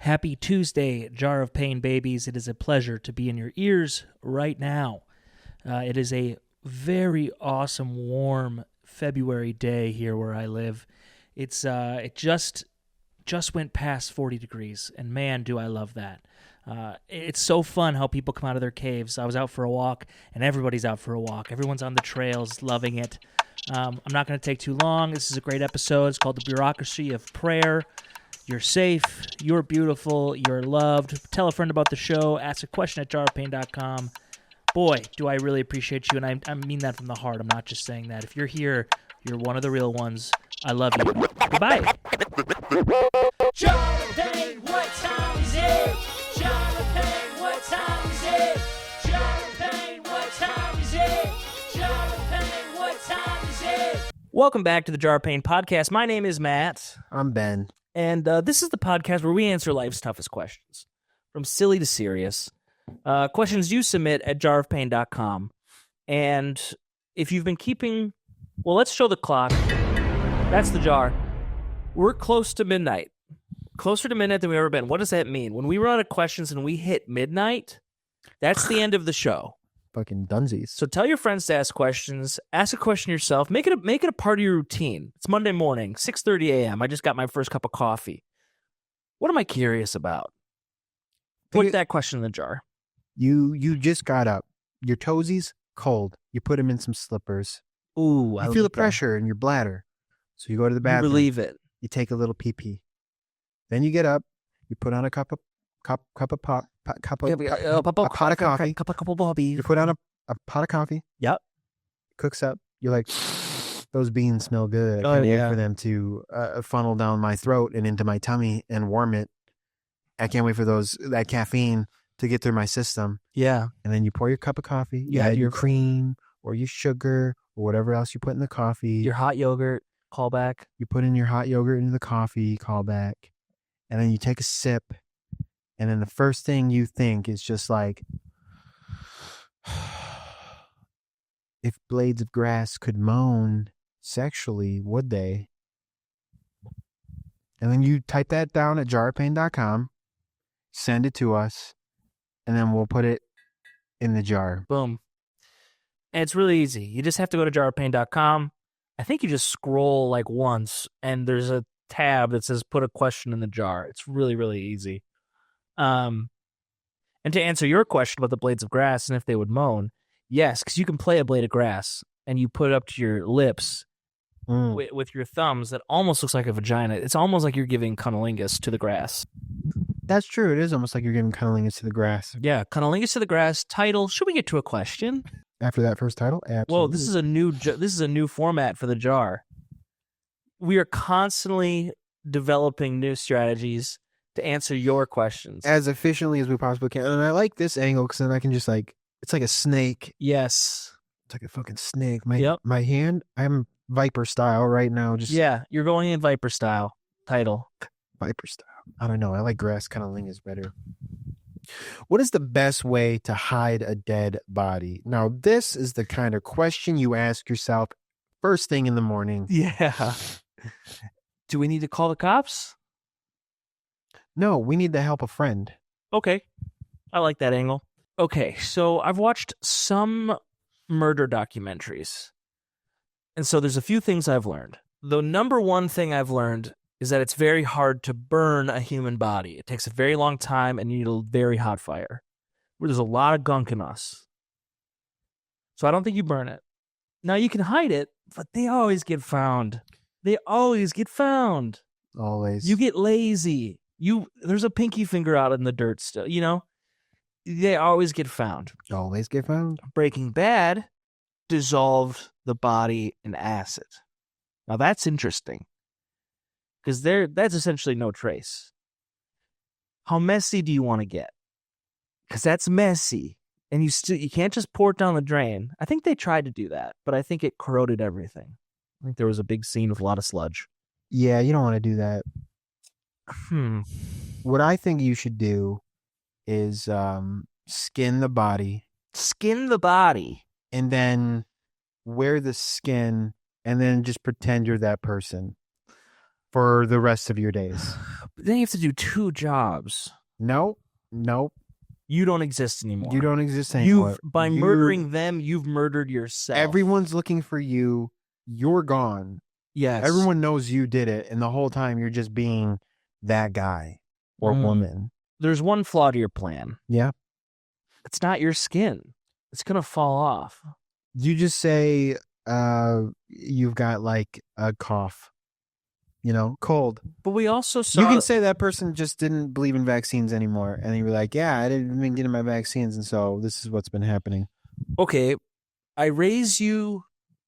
Happy Tuesday, Jar of Pain babies. It is a pleasure to be in your ears right now. It is a very awesome, warm February day here where I live. It just went past 40 degrees, and man, do I love that. It's so fun how people come out of their caves. I was out for a walk, and everybody's out for a walk. Everyone's on the trails, loving it. I'm not going to take too long. This is a great episode. It's called The Bureaucracy of Prayer. You're safe, you're beautiful, you're loved. Tell a friend about the show. Ask a question at jarofpain.com. Boy, do I really appreciate you, and I mean that from the heart. I'm not just saying that. If you're here, you're one of the real ones. I love you. Goodbye. Jar of Pain, what time is it? Jar of Pain, what time is it? Jar of Pain, what time is it? Jar of Pain, what time is it? Welcome back to the Jar of Pain podcast. My name is Matt. I'm Ben. And this is the podcast where we answer life's toughest questions, from silly to serious. Questions you submit at jarofpain.com. And if you've been keeping... Well, let's show the clock. That's the jar. We're close to midnight. Closer to midnight than we've ever been. What does that mean? When we run out of questions and we hit midnight, that's the end of the show. Fucking dunsies. So tell your friends to ask questions. Ask a question yourself. Make it a part of your routine. It's Monday morning, 6:30 a.m. I just got my first cup of coffee. What am I curious about? Put that question in the jar. You just got up. Your toesies cold. You put them in some slippers. Ooh, You feel the pressure in your bladder. So you go to the bathroom. You relieve it. You take a little pee-pee. Then you get up. You put on a pot of coffee. You put on a pot of coffee. Yep. Cooks up. You're like, those beans smell good. I can't wait for them to funnel down my throat and into my tummy and warm it. I can't wait for that caffeine to get through my system. Yeah. And then you pour your cup of coffee. You add your cream or your sugar or whatever else you put in the coffee. Your hot yogurt, call back. You put in your hot yogurt into the coffee, call back. And then you take a sip. And then the first thing you think is just like, if blades of grass could moan sexually, would they? And then you type that down at jarpain.com, send it to us, and then we'll put it in the jar. Boom. And it's really easy. You just have to go to jarpain.com. I think you just scroll like once, and there's a tab that says put a question in the jar. It's really, really easy. And to answer your question about the blades of grass and if they would moan, yes, because you can play a blade of grass and you put it up to your lips with your thumbs. That almost looks like a vagina. It's almost like you're giving cunnilingus to the grass. That's true. It is almost like you're giving cunnilingus to the grass. Yeah, cunnilingus to the grass. Title. Should we get to a question? After that first title? Absolutely. Whoa, this is a new format for the jar. We are constantly developing new strategies to answer your questions as efficiently as we possibly can. And I like this angle because then I can just it's like a snake. Yes. It's like a fucking snake. My hand, I'm Viper style right now. You're going in Viper style. Title. Viper style. I don't know. I like grass cunnilingus better. What is the best way to hide a dead body? Now, this is the kind of question you ask yourself first thing in the morning. Yeah. Do we need to call the cops? No, we need to help a friend. Okay. I like that angle. Okay, so I've watched some murder documentaries. And so there's a few things I've learned. The number one thing I've learned is that it's very hard to burn a human body. It takes a very long time and you need a very hot fire. There's a lot of gunk in us. So I don't think you burn it. Now you can hide it, but they always get found. Always. You get lazy. There's a pinky finger out in the dirt still, They always get found. Always get found. Breaking Bad dissolved the body in acid. Now that's interesting. Because that's essentially no trace. How messy do you want to get? Because that's messy. And you can't just pour it down the drain. I think they tried to do that, but I think it corroded everything. I think there was a big scene with a lot of sludge. Yeah, you don't want to do that. What I think you should do is skin the body. Skin the body. And then wear the skin and then just pretend you're that person for the rest of your days. Then you have to do 2 jobs. Nope. You don't exist anymore. You don't exist anymore. By murdering them, you've murdered yourself. Everyone's looking for you. You're gone. Yes. Everyone knows you did it, and the whole time you're just being that guy or woman. There's one flaw to your plan. Yeah. It's not your skin. It's going to fall off. You just say you've got like a cough, cold. But we also saw... You can say that person just didn't believe in vaccines anymore, and you're like, yeah, I didn't been getting my vaccines, and so this is what's been happening. Okay, I raise you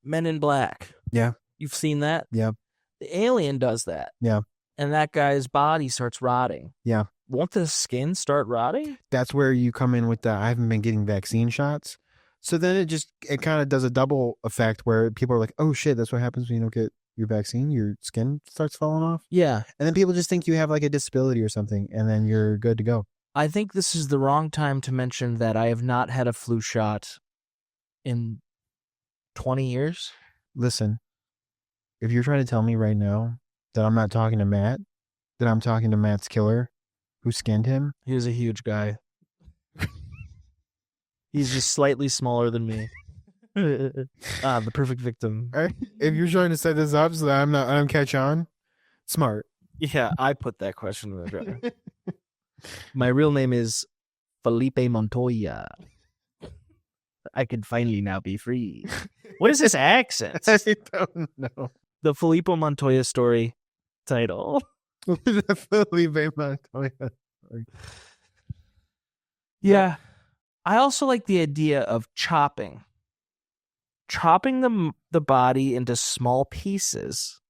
Men in Black. Yeah. You've seen that? Yeah. The alien does that. Yeah. And that guy's body starts rotting. Yeah. Won't the skin start rotting? That's where you come in with the I haven't been getting vaccine shots. So then it kind of does a double effect where people are like, oh shit, that's what happens when you don't get your vaccine. Your skin starts falling off. Yeah. And then people just think you have like a disability or something, and then you're good to go. I think this is the wrong time to mention that I have not had a flu shot in 20 years. Listen, if you're trying to tell me right now that I'm not talking to Matt, that I'm talking to Matt's killer who skinned him. He was a huge guy. He's just slightly smaller than me. The perfect victim. If you're trying to set this up so that I don't catch on, smart. Yeah, I put that question in the drawer. My real name is Felipe Montoya. I can finally now be free. What is this accent? I don't know. The Felipe Montoya story title. The Felipe Montoya. Yeah. I also like the idea of chopping the body into small pieces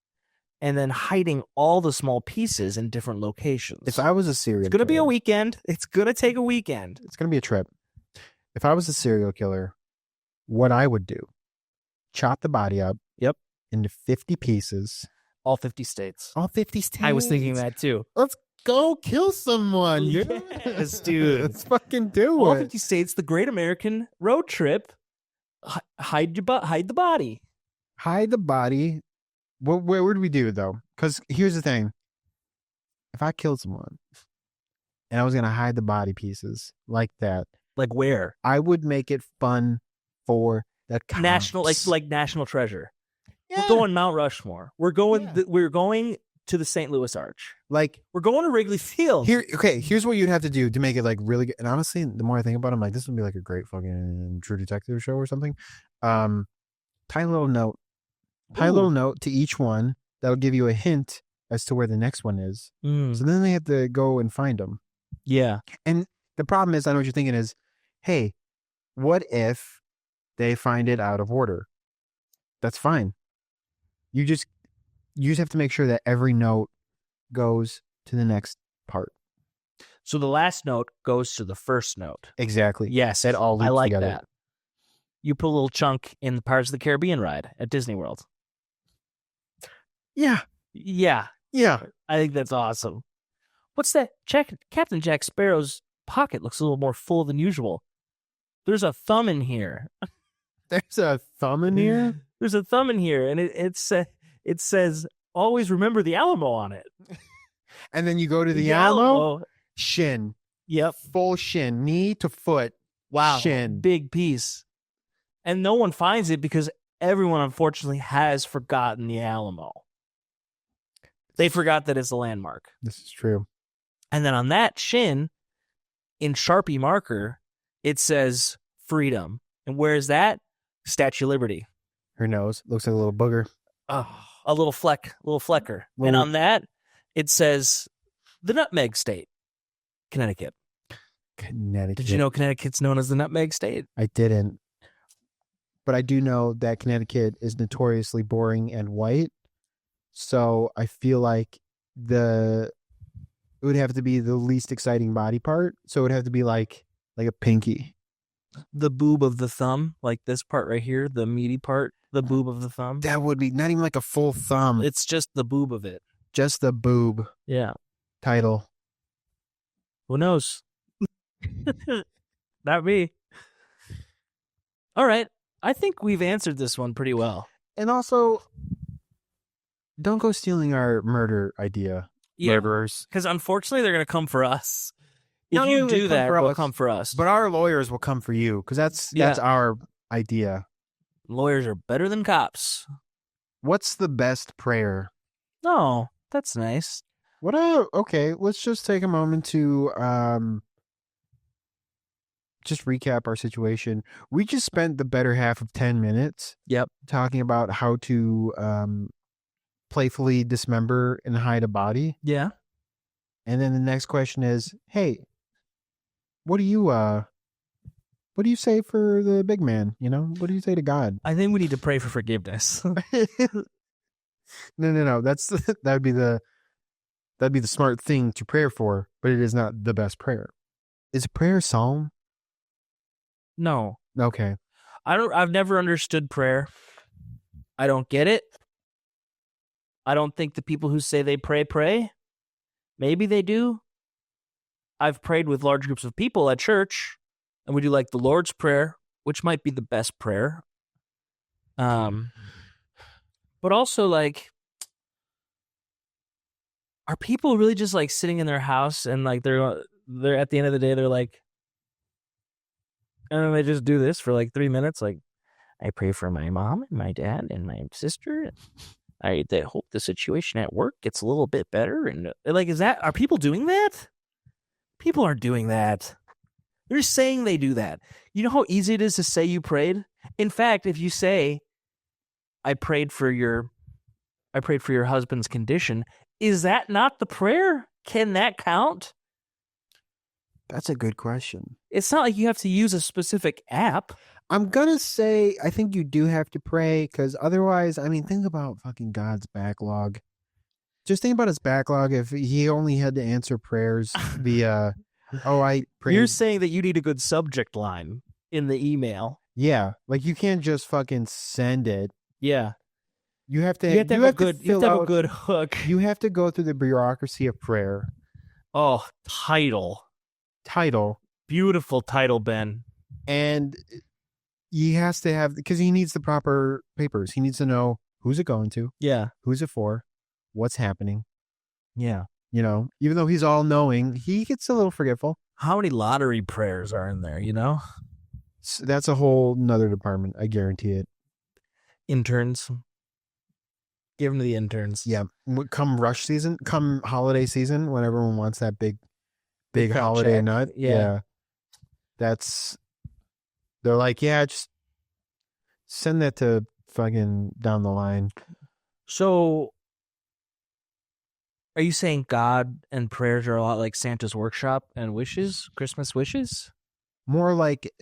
and then hiding all the small pieces in different locations. If I was a serial It's going to be a killer- weekend. It's going to take a weekend. It's going to be a trip. If I was a serial killer, what I would do, chop the body up. Yep. Into 50 pieces. All 50 states. All 50 states. I was thinking that too. Let's go kill someone. Yes, dude. Let's fucking do All it. 50 states, the great American road trip. Hide the body. Hide the body. Where would we do though? Because here's the thing. If I killed someone and I was going to hide the body pieces like that, Like where? I would make it fun for the cops. National, like National Treasure. Yeah. We're going Mount Rushmore. We're going. Yeah. We're going to the St. Louis Arch. Like We're going to Wrigley Field. here's what you'd have to do to make it like really good. And honestly, the more I think about it, I'm like, this would be like a great fucking True Detective show or something. Tie a little note. Tie a little note to each one that'll give you a hint as to where the next one is. Mm, So then they have to go and find them. yeah. And the problem is, I know what you're thinking is, hey, what if they find it out of order? That's fine. You just have to make sure that every note goes to the next part. So the last note goes to the first note. Exactly. Yes, It all I loops like together. that. You put a little chunk in the Pirates of the Caribbean ride at Disney World. Yeah. Yeah, Yeah. I think that's awesome. What's that? Captain Jack Sparrow's pocket looks a little more full than usual. There's a thumb in here. There's a thumb in here. There's a thumb in here, and it says, always remember the Alamo on it. And then you go to the Alamo. Alamo. Shin. Yep. Full shin. Knee to foot. Wow. Shin. Big piece. And no one finds it because everyone, unfortunately, has forgotten the Alamo. They forgot that it's a landmark. This is true. And then on that shin, in Sharpie marker, it says freedom. And where is that? Statue of Liberty. Her nose looks like a little booger. Oh, a little flecker. And Little- on that, it says the Nutmeg State, Connecticut. Connecticut. Did you know Connecticut's known as the Nutmeg State? I didn't. But I do know that Connecticut is notoriously boring and white. So I feel like it would have to be the least exciting body part. So it would have to be like a pinky. The boob of the thumb, like this part right here, the meaty part, the boob of the thumb. That would be not even like a full thumb. It's just the boob of it. Just the boob Yeah. title. Who knows? Not me. All right. I think we've answered this one pretty well. And also, don't go stealing our murder idea. murderers. Because unfortunately, they're going to come for us. If Not you only do come that, for they'll us, come for us. But our lawyers will come for you because that's our idea. Lawyers are better than cops. What's the best prayer? No, that's nice. Okay, let's just take a moment to just recap our situation. We just spent the better half of 10 minutes talking about how to playfully dismember and hide a body. Yeah. And then the next question is, hey, what do you say for the big man? You know, what do you say to God? I think we need to pray for forgiveness. No. That'd be the smart thing to pray for, but it is not the best prayer. Is prayer a psalm? No. Okay. I've never understood prayer. I don't get it. I don't think the people who say they pray. Maybe they do. I've prayed with large groups of people at church, and we do like the Lord's Prayer, which might be the best prayer. But also, like, are people really just like sitting in their house and like they're at the end of the day they're like, and then they just do this for like 3 minutes, like, I pray for my mom and my dad and my sister. I hope the situation at work gets a little bit better. And like, are people doing that? People aren't doing that. They're saying they do that. You know how easy it is to say you prayed? In fact, if you say, I prayed for your husband's condition, is that not the prayer? Can that count? That's a good question. It's not like you have to use a specific app. I'm going to say I think you do have to pray because otherwise, I mean, think about fucking God's backlog. Just think about his backlog. If he only had to answer prayers via, I prayed. You're saying that you need a good subject line in the email. Yeah. Like you can't just fucking send it. Yeah. You have to have a good hook. You have to go through the bureaucracy of prayer. Oh, title. Beautiful title, Ben. And he has to have, because he needs the proper papers. He needs to know who's it going to. Yeah. Who's it for? What's happening? Yeah. You know, even though he's all knowing, he gets a little forgetful. How many lottery prayers are in there, you know? So that's a whole nother department. I guarantee it. Interns. Give them to the interns. Yeah. Come rush season, come holiday season, when everyone wants that big holiday check. nut. Yeah. They're like, yeah, just send that to fucking down the line. So, are you saying God and prayers are a lot like Santa's workshop and wishes, Christmas wishes? More like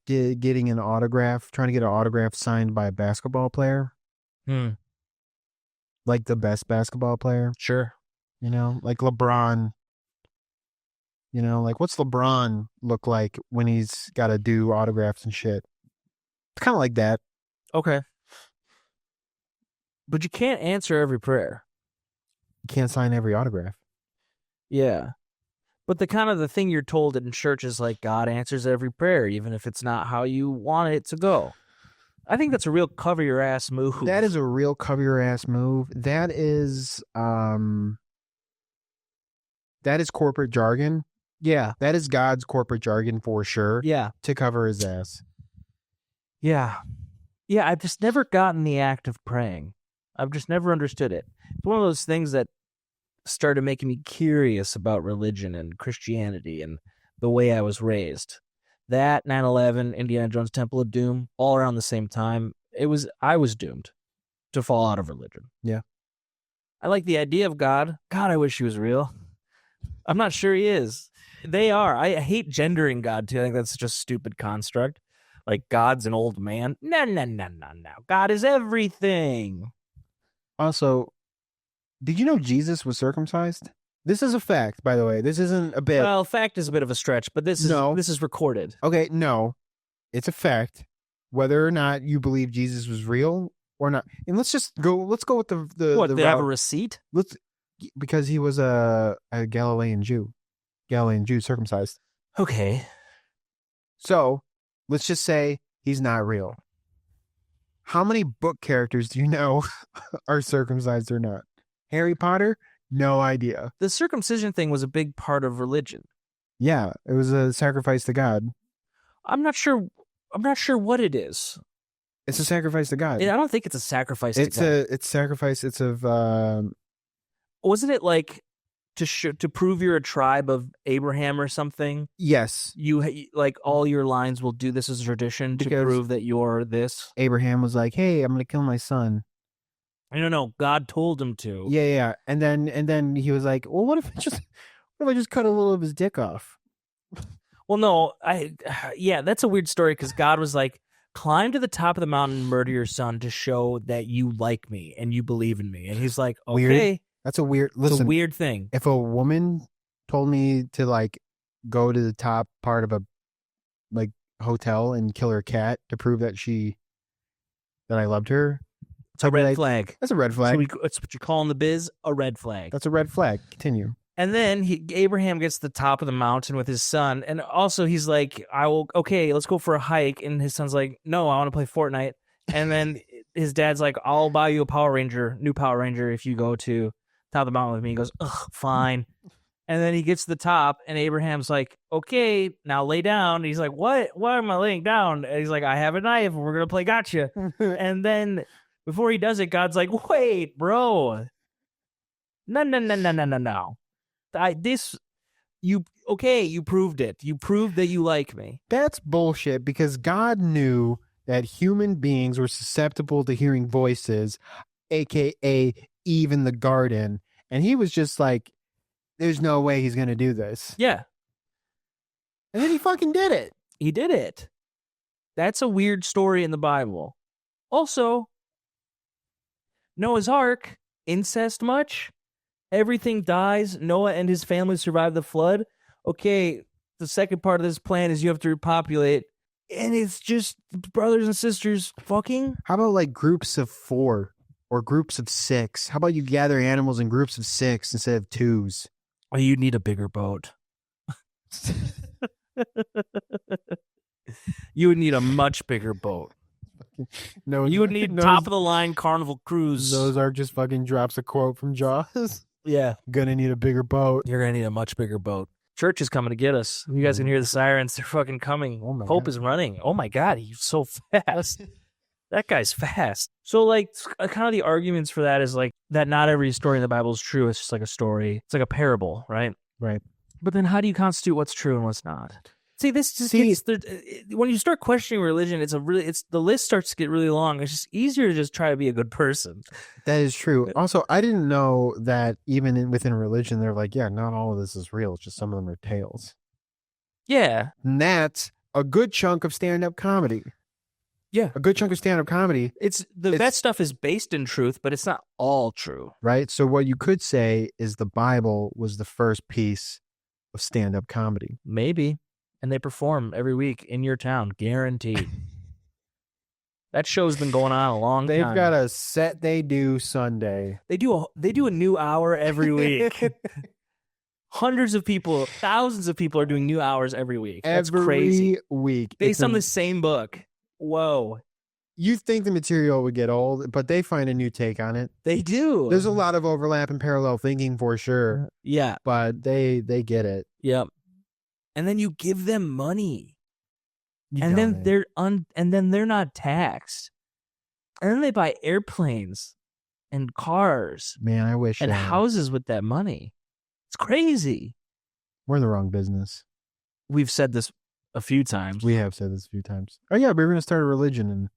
getting an autograph, trying to get an autograph signed by a basketball player. Like the best basketball player. Sure. You know, like LeBron. You know, like what's LeBron look like when he's got to do autographs and shit? It's kind of like that. Okay. But you can't answer every prayer. You can't sign every autograph. Yeah. But the thing you're told in church is like God answers every prayer, even if it's not how you want it to go. I think that's a real cover your ass move. That is a real cover your ass move. That is corporate jargon. Yeah. That is God's corporate jargon for sure. Yeah. To cover his ass. Yeah. Yeah, I've just never gotten the act of praying. I've just never understood it. It's one of those things that started making me curious about religion and Christianity and the way I was raised. That, 9/11, Indiana Jones Temple of Doom, all around the same time, I was doomed to fall out of religion. Yeah. I like the idea of God. God, I wish he was real. I'm not sure he is. They are. I hate gendering God, too. I think that's such a stupid construct. Like, God's an old man. No. God is everything. Also, did you know Jesus was circumcised? This is a fact, by the way. This isn't a bit. Well, fact is a bit of a stretch, but this is recorded. Okay, no. It's a fact. Whether or not you believe Jesus was real or not. And let's go with the What, they route. have a receipt? Because he was a Galilean Jew circumcised. Okay. So, let's just say he's not real. How many book characters do you know are circumcised or not? Harry Potter? No idea. The circumcision thing was a big part of religion. Yeah, it was a sacrifice to God. I'm not sure what it is. It's a sacrifice to God. I don't think it's a sacrifice to God. It's sacrifice. It's of Wasn't it like to prove you're a tribe of Abraham or something? yes. You like all your lines will do this as a tradition to Because- prove that you're this. Abraham was like, "Hey, I'm gonna kill my son." No. God told him to. Yeah. And then he was like, "Well, what if I just cut a little of his dick off?" Well, no, that's a weird story because God was like, climb to the top of the mountain and murder your son to show that you like me and you believe in me. And he's like, okay, Weird. That's a weird. it's Listen, a weird thing. if a woman told me to like go to the top part of a like hotel and kill her cat to prove that I loved her, It's a I'd be red like, flag. that's a red flag. It's what you call in the biz a red flag. That's a red flag. Continue. And then Abraham gets to the top of the mountain with his son. And also he's like, let's go for a hike. And his son's like, no, I want to play Fortnite. And then his dad's like, I'll buy you a new Power Ranger if you go to top of the mountain with me. He goes, ugh, fine. And then he gets to the top and Abraham's like, okay, now lay down. And he's like, what? Why am I laying down? And he's like, I have a knife. We're going to play gotcha. And then before he does it, God's like, wait, bro. No. You proved it. You proved that you like me. That's bullshit because God knew that human beings were susceptible to hearing voices, aka even the garden. And he was just like, there's no way he's going to do this. Yeah. And then he fucking did it. He did it. That's a weird story in the Bible. Also, Noah's Ark, incest much? Everything dies. Noah and his family survive the flood. Okay, the second part of this plan is you have to repopulate. And it's just brothers and sisters fucking. How about like groups of 4 or groups of 6? How about you gather animals in groups of 6 instead of 2s? Oh, you need a bigger boat. You would need a much bigger boat. No, You would need top of the line Carnival Cruise. Those are just fucking drops a quote from Jaws. Yeah. Gonna need a bigger boat. You're going to need a much bigger boat. Church is coming to get us. You guys can hear the sirens. They're fucking coming. Oh my Pope God. is running. Oh my God, he's so fast. That guy's fast. So, like, kind of the arguments for that is like that not every story in the Bible is true. It's just like a story. It's like a parable, right? Right. But then how do you constitute what's true and what's not? See, this just gets when you start questioning religion, the list starts to get really long. It's just easier to just try to be a good person. That is true. Also, I didn't know that even within religion, they're like, yeah, not all of this is real. It's just some of them are tales. Yeah. And that's a good chunk of stand-up comedy. Yeah. A good chunk of stand-up comedy, That stuff is based in truth, but it's not all true. right? So what you could say is the Bible was the first piece of stand-up comedy. Maybe. And they perform every week in your town, guaranteed. That show's been going on a long They've time. got a set they do Sunday. They do a new hour every week. Hundreds of people, thousands of people are doing new hours every week. That's Every crazy. week. Based on the same book. Whoa. You think the material would get old, but they find a new take on it. They do. There's a lot of overlap and parallel thinking for sure, Yeah. but they get it. Yep. And then you give them money. You And don't, then they're not taxed. And then they buy airplanes and cars man, I wish and houses with that money. It's crazy. we're in the wrong business. We've said this a few times. We have said this a few times. Oh yeah, we're gonna start a religion. And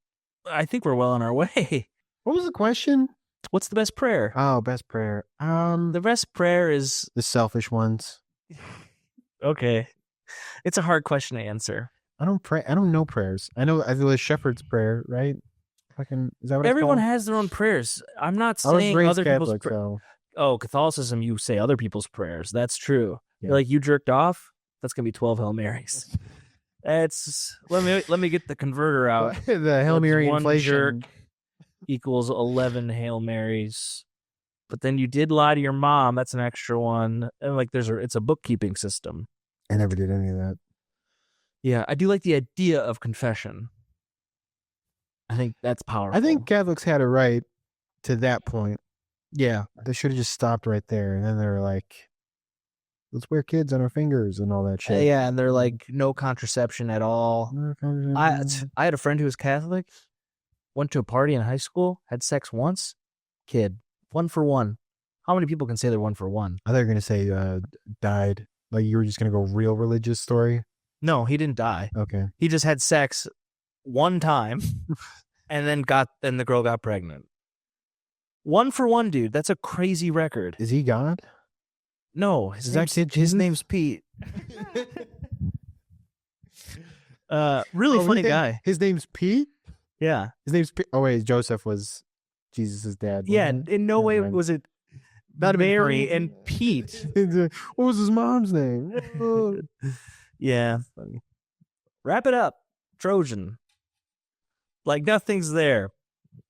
I think we're well on our way. what was the question? What's the best prayer? Oh, best prayer. The best prayer is The selfish ones. okay. It's a hard question to answer. I don't pray. I don't know prayers. I know the shepherd's prayer, right? Fucking is that what Everyone it's called? has their own prayers. I'm not I was saying raised other people's Catholic, so Oh, Catholicism, you say other people's prayers. That's true. Yeah. You're like, you jerked off? That's going to be 12 Hail Marys. That's let me get the converter out. the Hail Mary One inflation. jerk equals 11 Hail Marys. But then you did lie to your mom. That's an extra one. And like it's a bookkeeping system. I never did any of that. Yeah, I do like the idea of confession. I think that's powerful. I think Catholics had a right to that point. Yeah. They should have just stopped right there. And then they were like, let's wear kids on our fingers and all that shit. Yeah, and they're like no contraception at all. I had a friend who was Catholic, went to a party in high school, had sex once, kid, 1 for 1. How many people can say they're 1 for 1? I thought you were going to say died. Like you were just going to go real religious story. No, he didn't die. Okay. He just had sex one time and then the girl got pregnant. 1 for 1, dude. That's a crazy record. Is he God? No, Is that kid his Jesus? name's Pete. Really funny guy. His name's Pete? Yeah. His name's Pete. Oh, wait. Joseph was Jesus' dad. Yeah, wasn't it? in no way Never mind. was it Mary and Pete. What was his mom's name? Yeah. Funny. Wrap it up. Trojan. Like nothing's there.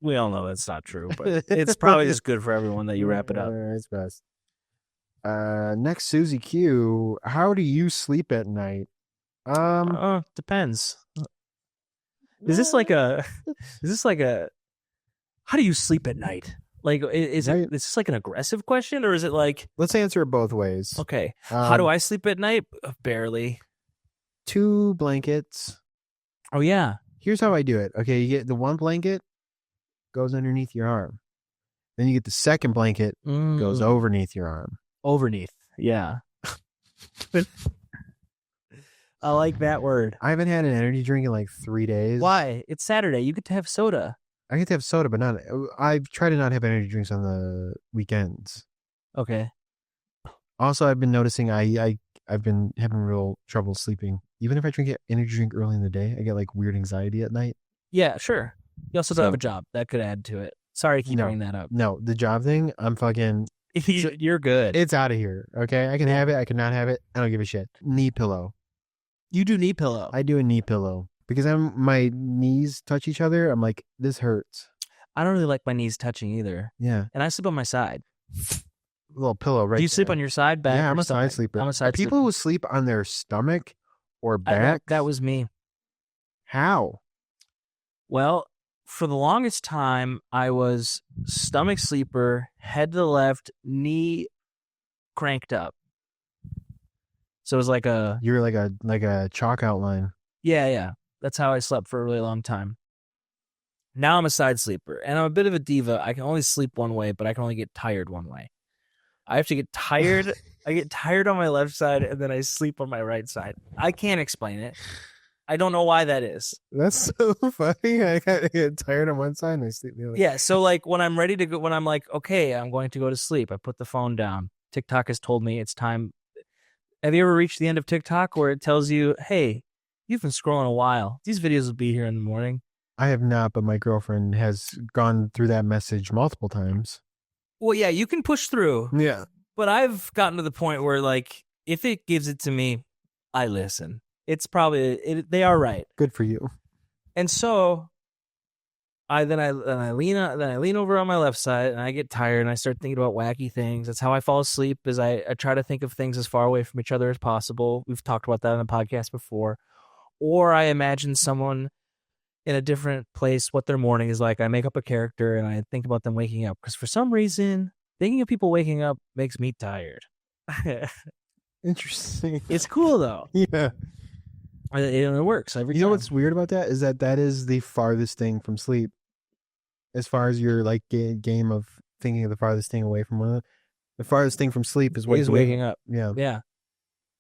We all know that's not true, but it's probably just good for everyone that you wrap it up. It's best. Next, Susie Q. How do you sleep at night? Depends. Is this like a how do you sleep at night? Like, is this like an aggressive question, or is it like, Let's answer it both ways. okay, how do I sleep at night? Barely. 2 blankets. Oh yeah. Here's how I do it. Okay, you get the one blanket, goes underneath your arm. Then you get the second blanket, goes overneath your arm. Overneath. Yeah. I like that word. I haven't had an energy drink in like 3 days. Why? It's Saturday. You get to have soda. I get to have soda, but not. I try to not have energy drinks on the weekends. Okay. Also, I've been noticing I've been having real trouble sleeping. Even if I drink an energy drink early in the day, I get like weird anxiety at night. Yeah, sure. You also don't So- have a job. That could add to it. Sorry to keep No. bringing that up. No, the job thing, I'm fucking. You're good. It's out of here. Okay, I can have it. I can not have it. I don't give a shit. Knee pillow. You do knee pillow. I do a knee pillow because my knees touch each other. I'm like, this hurts. I don't really like my knees touching either. Yeah, And I sleep on my side. a little pillow right. Do you sleep there. on your side, back? Yeah, or I'm a stomach? side sleeper. I'm a side People who sleep on their stomach or sleeper. back. That was me. How? Well, for the longest time, I was stomach sleeper, head to the left, knee cranked up. So it was like a You're like a chalk outline. yeah. That's how I slept for a really long time. Now I'm a side sleeper, and I'm a bit of a diva. I can only sleep one way, but I can only get tired one way. I have to get tired. I get tired on my left side, and then I sleep on my right side. I can't explain it. I don't know why that is. That's so funny. I get tired on one side and I sleep the other. Yeah, so like when I'm ready to go, when I'm like, okay, I'm going to go to sleep, I put the phone down. TikTok has told me it's time. Have you ever reached the end of TikTok where it tells you, hey, you've been scrolling a while. These videos will be here in the morning. I have not, but my girlfriend has gone through that message multiple times. Well, yeah, you can push through, Yeah. but I've gotten to the point where like, if it gives it to me, I listen. It's probably, they are right. Good for you. And so I lean over on my left side and I get tired and I start thinking about wacky things. That's how I fall asleep, is I try to think of things as far away from each other as possible. We've talked about that on the podcast before. Or I imagine someone in a different place, what their morning is like. I make up a character and I think about them waking up, because for some reason, thinking of people waking up makes me tired. Interesting. It's cool though. Yeah. It works every time. You know what's weird about that is that is the farthest thing from sleep. As far as your like game of thinking of the farthest thing away from one another, the farthest thing from sleep is waking up. Yeah. Yeah.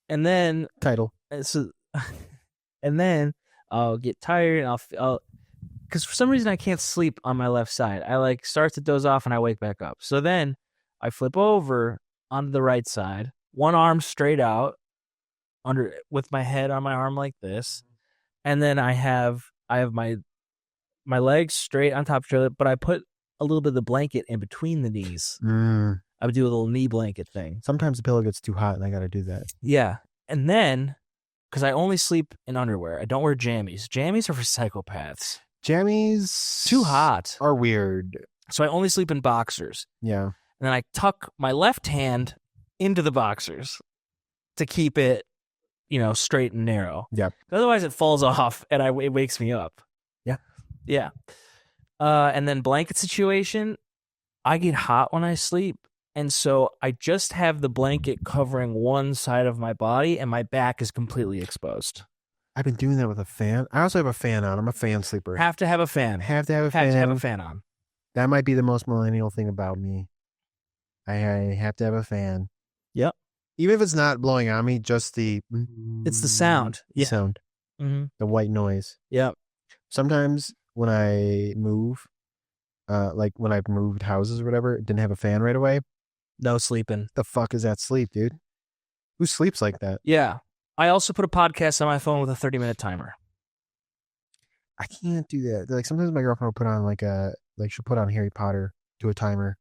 And then Title. and then I'll get tired and I'll because for some reason I can't sleep on my left side. I like start to doze off and I wake back up. So then I flip over onto the right side, one arm straight out under with my head on my arm like this, and then I have my legs straight on top of each other, but I put a little bit of the blanket in between the knees. I would do a little knee blanket thing. Sometimes the pillow gets too hot and I got to do that. Yeah. And then, because I only sleep in underwear, I don't wear jammies. Jammies are for psychopaths. Jammies Too hot. are weird. So I only sleep in boxers. Yeah. And then I tuck my left hand into the boxers to keep it, straight and narrow. Yep. Otherwise it falls off and it wakes me up. Yeah. Yeah. And then blanket situation, I get hot when I sleep. And so I just have the blanket covering one side of my body and my back is completely exposed. I've been doing that with a fan. I also have a fan on. I'm a fan sleeper. Have to have a fan. Have to have a Have fan. to have a fan on. That might be the most millennial thing about me. I have to have a fan. Yep. Even if it's not blowing on me, just It's the sound. Yeah. Sound. Mm-hmm. The white noise. Yep. Sometimes when I move, like when I've moved houses or whatever, didn't have a fan right away. No sleeping. The fuck is that sleep, dude? Who sleeps like that? Yeah. I also put a podcast on my phone with a 30-minute timer. I can't do that. Like sometimes my girlfriend will put on she'll put on Harry Potter to a timer.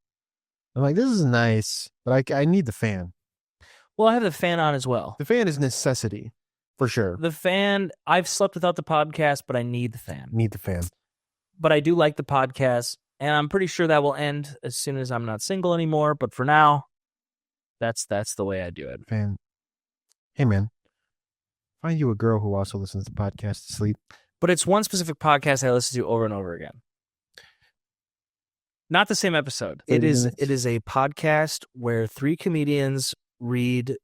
I'm like, this is nice, but I need the fan. Well, I have the fan on as well. The fan is necessity, for sure. The fan, I've slept without the podcast, but I need the fan. Need the fan. But I do like the podcast, and I'm pretty sure that will end as soon as I'm not single anymore. But for now, that's the way I do it. Fan. Hey, man. Find you a girl who also listens to podcasts to sleep. But it's one specific podcast I listen to over and over again. Not the same episode. 30 It is. minutes? It is a podcast where 3 comedians read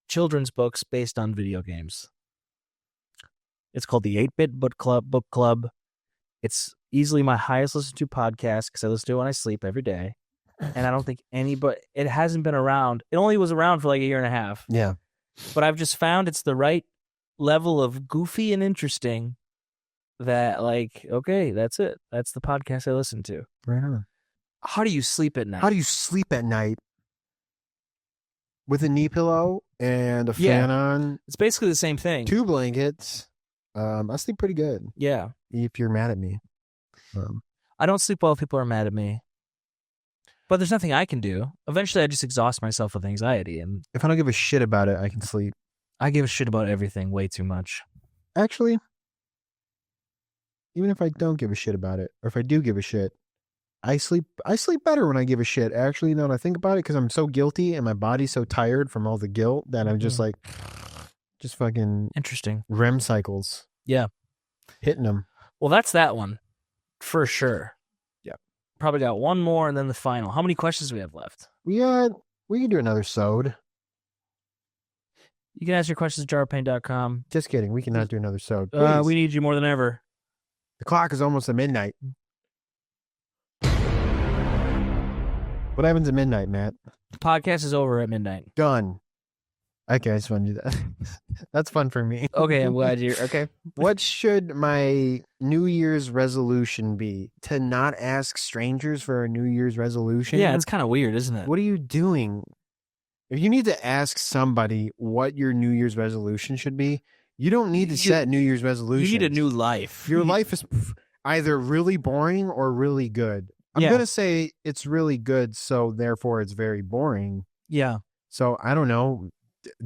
children's books based on video games. It's called the 8-Bit Book Club. It's easily my highest listened to podcast because I listen to it when I sleep every day. And I don't think anybody. It hasn't been around. It only was around for like a year and a half. Yeah. But I've just found it's the right level of goofy and interesting that, like, okay, that's it. That's the podcast I listen to. Right on. How do you sleep at night? How do you sleep at night? With a knee pillow and a Yeah. fan on, It's basically the same thing. 2 blankets. I sleep pretty good. Yeah. If you're mad at me. I don't sleep well if people are mad at me. But there's nothing I can do. Eventually, I just exhaust myself with anxiety, and If I don't give a shit about it, I can sleep. I give a shit about everything way too much. Actually, even if I don't give a shit about it, or if I do give a shit, I sleep better when I give a shit. Actually, now that I think about it, because I'm so guilty and my body's so tired from all the guilt that I'm just like, just fucking Interesting. REM cycles. Yeah. Hitting them. Well, that's that one. For sure. Yep. Probably got one more and then the final. How many questions do we have left? We can do another sode. You can ask your questions at jarpain.com. Just kidding. We cannot do another sode. Please. We need you more than ever. The clock is almost at midnight. What happens at midnight, Matt? The podcast is over at midnight. Done. Okay, I just want to do that. That's fun for me. Okay, I'm glad you're... Okay. What should my New Year's resolution be? To not ask strangers for a New Year's resolution? Yeah, it's kind of weird, isn't it? What are you doing? If you need to ask somebody what your New Year's resolution should be, you don't need to set New Year's resolutions. You need a new life. Your life is either really boring or really good. I'm Yeah. going to say it's really good, so therefore it's very boring. Yeah. So I don't know.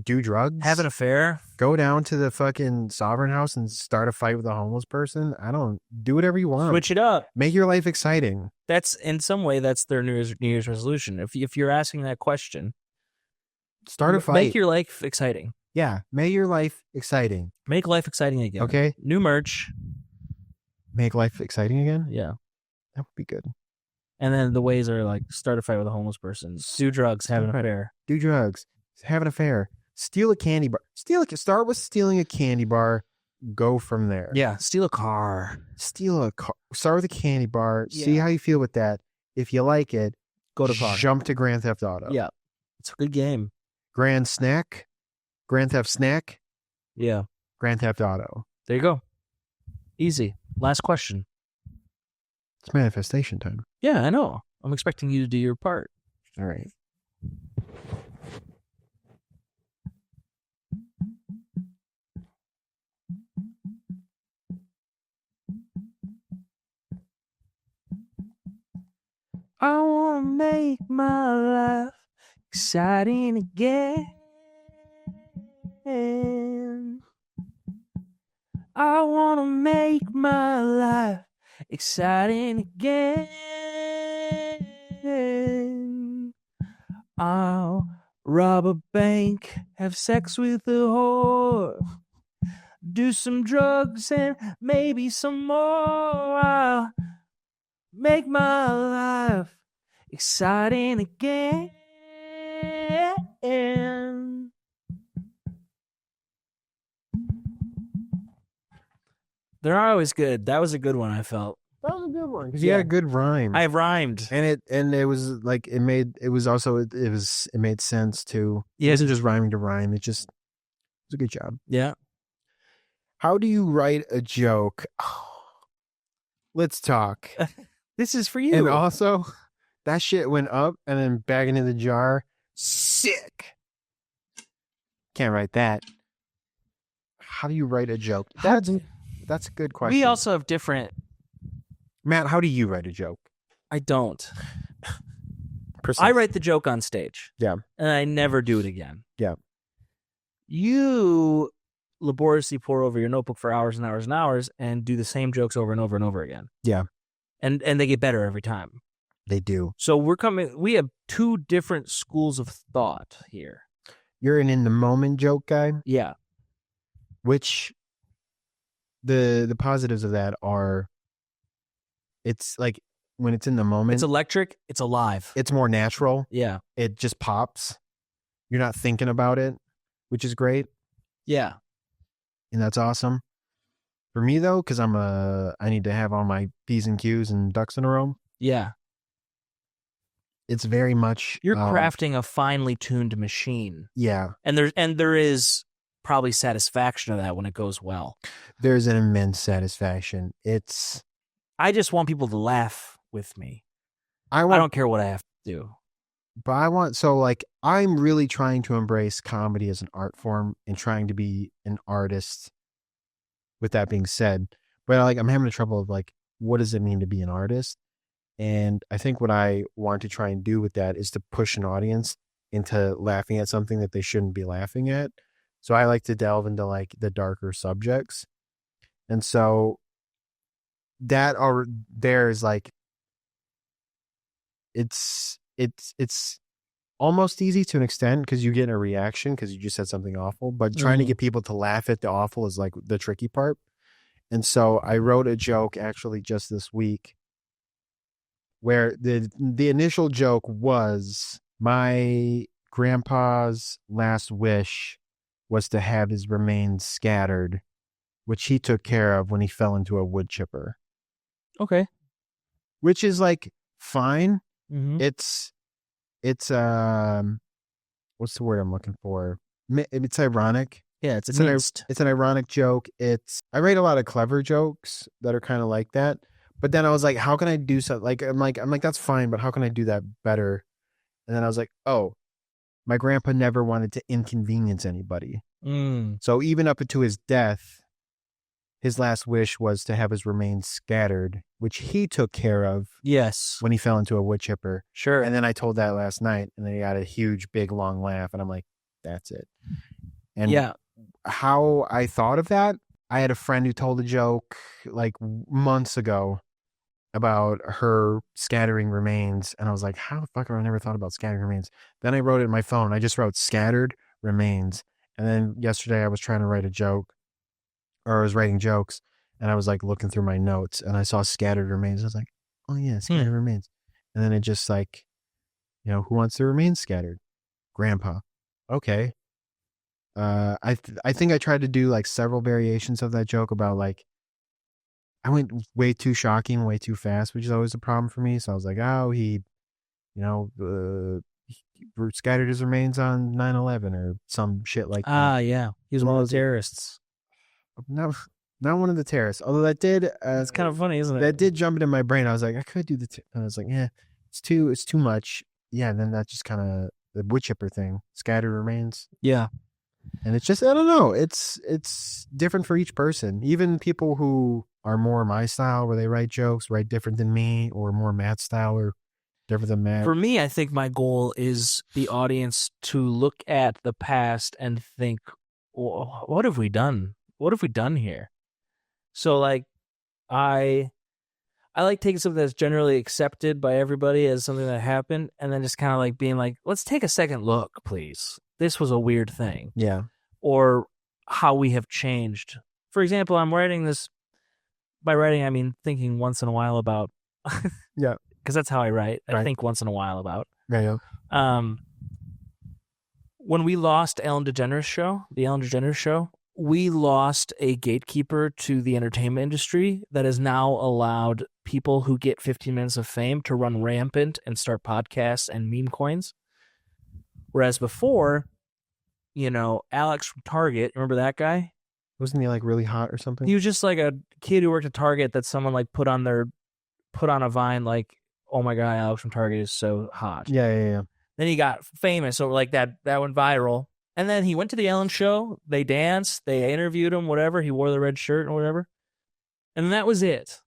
Do drugs? Have an affair. Go down to the fucking Sovereign House and start a fight with a homeless person. I don't do whatever you want. Switch it up. Make your life exciting. That's, in some way, that's their New Year's resolution. If you're asking that question, Start a fight. make your life exciting. Yeah, make your life exciting. Make life exciting again. Okay, New merch. make life exciting again. Yeah. That would be good. And then the ways are like start a fight with a homeless person, do drugs, have an Right. affair. Do drugs. Have an affair. Steal a candy bar. Start with stealing a candy bar. Go from there. Yeah. Steal a car. Steal a car. Start with a candy bar. See Yeah. how you feel with that. If you like it, Go to bar. jump to Grand Theft Auto. Yeah. It's a good game. Grand Theft Snack. Yeah. Grand Theft Auto. There you go. Easy. Last question. It's manifestation time. Yeah, I know. I'm expecting you to do your part. All right. I want to make my life exciting again. I want to make my life exciting again. I'll rob a bank, have sex with a whore, do some drugs and maybe some more. I'll make my life exciting again. They're always good. That was a good one, I felt. That was a good one because you had a good rhyme. I rhymed. And it was like it made sense too. Yeah. It wasn't just rhyming to rhyme. It was a good job. Yeah. How do you write a joke? Let's talk. This is for you. And also, that shit went up and then back into the jar. Sick. Can't write that. How do you write a joke? That's a good question. We also have different. Matt, how do you write a joke? I don't. Precise. I write the joke on stage. Yeah. And I never do it again. Yeah. You laboriously pour over your notebook for hours and hours and hours and do the same jokes over and over and over again. Yeah. And they get better every time. They do. So we have two different schools of thought here. You're an in the moment joke guy, Yeah. which the positives of that are it's like when it's in the moment, It's electric. It's alive. it's more natural. Yeah. It just pops. You're not thinking about it, which is great. Yeah. And that's awesome. For me though, because I need to have all my P's and Q's and ducks in a row. Yeah. It's very much You're crafting a finely tuned machine. Yeah. And there is probably satisfaction of that when it goes well. There's an immense satisfaction. I just want people to laugh with me. I I don't care what I have to do. But I'm really trying to embrace comedy as an art form and trying to be an artist. With that being said, but I'm having trouble of what does it mean to be an artist? And I think what I want to try and do with that is to push an audience into laughing at something that they shouldn't be laughing at. So I like to delve into the darker subjects. And so that there's it's almost easy to an extent because you get a reaction because you just said something awful, but trying to get people to laugh at the awful is the tricky part. And so I wrote a joke actually just this week where the initial joke was my grandpa's last wish was to have his remains scattered, which he took care of when he fell into a wood chipper. Okay. Which is fine. Mm-hmm. It's what's the word I'm looking for? It's ironic. Yeah, it's an ironic joke. I write a lot of clever jokes that are kind of like that. But then I was like, how can I do something? I'm like, that's fine, but how can I do that better? And then I was like, oh, my grandpa never wanted to inconvenience anybody. So even up to his death, his last wish was to have his remains scattered, which he took care of. Yes. When he fell into a wood chipper. Sure. And then I told that last night, and then he got a huge, big, long laugh, and I'm like, that's it. And how I thought of that, I had a friend who told a joke months ago about her scattering remains, and I was like, how the fuck have I never thought about scattering remains? Then I wrote it in my phone. I just wrote scattered remains. And then yesterday I was trying to write a joke, or I was writing jokes, and I was looking through my notes, and I saw scattered remains. I was like, oh yeah, scattered remains. And then it just who wants their remains scattered? Grandpa. Okay. I think I tried to do several variations of that joke about I went way too shocking, way too fast, which is always a problem for me. So I was like, oh, he scattered his remains on 9/11 or some shit like that. Ah, yeah. He was one of the terrorists. No, not one of the terrorists. Although that did, it's kind of funny, isn't it? That did jump into my brain. I was like, I could do and I was like, yeah, it's too much. Yeah, and then that just kind of the wood chipper thing, scattered remains. Yeah. And it's just, I don't know. It's different for each person. Even people who are more my style, where they write jokes, write different than me, or more Matt's style, or different than Matt. For me, I think my goal is the audience to look at the past and think, well, what have we done? What have we done here? So I like taking something that's generally accepted by everybody as something that happened, and then just kind of being let's take a second look, please. This was a weird thing. Yeah. Or how we have changed. For example, I'm writing this, by writing, I mean thinking once in a while about, yeah, because that's how I write. I Right. think once in a while about. Yeah. When we lost the Ellen DeGeneres show, we lost a gatekeeper to the entertainment industry that has now allowed people who get 15 minutes of fame to run rampant and start podcasts and meme coins. Whereas before, Alex from Target, remember that guy? Wasn't he like really hot or something? He was just like a kid who worked at Target that someone like put on a Vine like, oh my God, Alex from Target is so hot. Yeah. Then he got famous, so like that went viral. And then he went to the Ellen show. They danced. They interviewed him, whatever. He wore the red shirt or whatever. And that was it.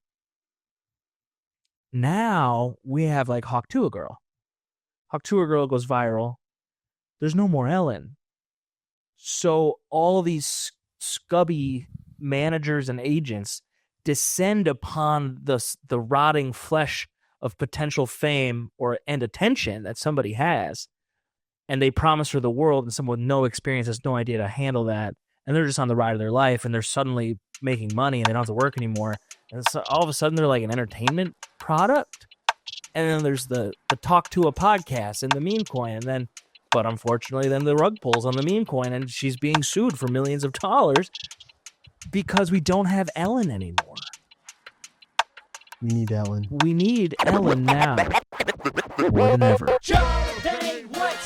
Now we have like Hawk Tuah Girl. Hawk Tuah Girl goes viral. There's no more Ellen. So all these scubby managers and agents descend upon the rotting flesh of potential fame and attention that somebody has. And they promise her the world, and someone with no experience has no idea to handle that. And they're just on the ride of their life, and they're suddenly making money, and they don't have to work anymore. And so all of a sudden, they're like an entertainment product. And then there's the Talk to a podcast and the meme coin. But unfortunately, then the rug pulls on the meme coin, and she's being sued for millions of dollars because we don't have Ellen anymore. We need Ellen. We need Ellen now. More than ever. Jar of Pain, what